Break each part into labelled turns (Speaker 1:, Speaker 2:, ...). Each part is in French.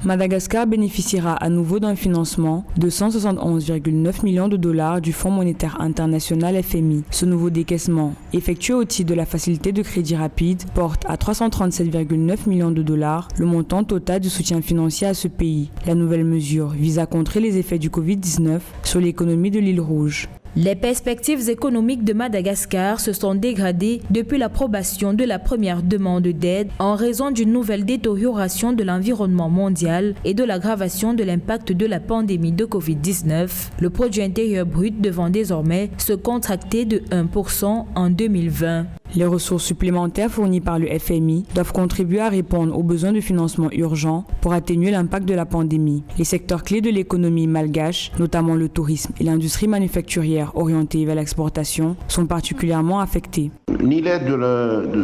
Speaker 1: Madagascar bénéficiera à nouveau d'un financement de 171,9 millions de dollars du Fonds monétaire international FMI. Ce nouveau décaissement, effectué au titre de la facilité de crédit rapide, porte à 337,9 millions de dollars le montant total du soutien financier à ce pays. La nouvelle mesure vise à contrer les effets du Covid-19 sur l'économie de l'île Rouge.
Speaker 2: Les perspectives économiques de Madagascar se sont dégradées depuis l'approbation de la première demande d'aide en raison d'une nouvelle détérioration de l'environnement mondial et de l'aggravation de l'impact de la pandémie de Covid-19. Le produit intérieur brut devant désormais se contracter de 1% en 2020.
Speaker 1: Les ressources supplémentaires fournies par le FMI doivent contribuer à répondre aux besoins de financement urgents pour atténuer l'impact de la pandémie. Les secteurs clés de l'économie malgache, notamment le tourisme et l'industrie manufacturière orientée vers l'exportation, sont particulièrement affectés.
Speaker 3: Ni l'aide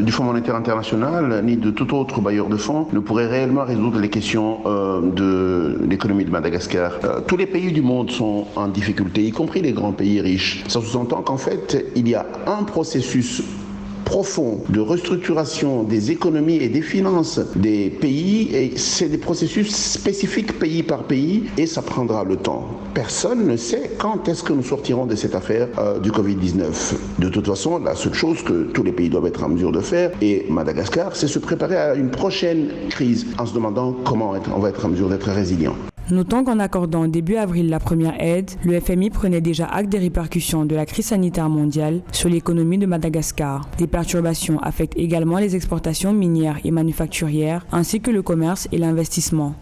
Speaker 3: du Fonds monétaire international, ni de tout autre bailleur de fonds ne pourrait réellement résoudre les questions de l'économie de Madagascar. Tous les pays du monde sont en difficulté, y compris les grands pays riches. Ça sous-entend qu'en fait, il y a un processus profond de restructuration des économies et des finances des pays, et c'est des processus spécifiques pays par pays, et ça prendra le temps. Personne ne sait quand est-ce que nous sortirons de cette affaire du Covid-19. De toute façon, la seule chose que tous les pays doivent être en mesure de faire, et Madagascar, c'est se préparer à une prochaine crise en se demandant comment on va être en mesure d'être résilient.
Speaker 1: Notons qu'en accordant début avril la première aide, le FMI prenait déjà acte des répercussions de la crise sanitaire mondiale sur l'économie de Madagascar. Des perturbations affectent également les exportations minières et manufacturières, ainsi que le commerce et l'investissement.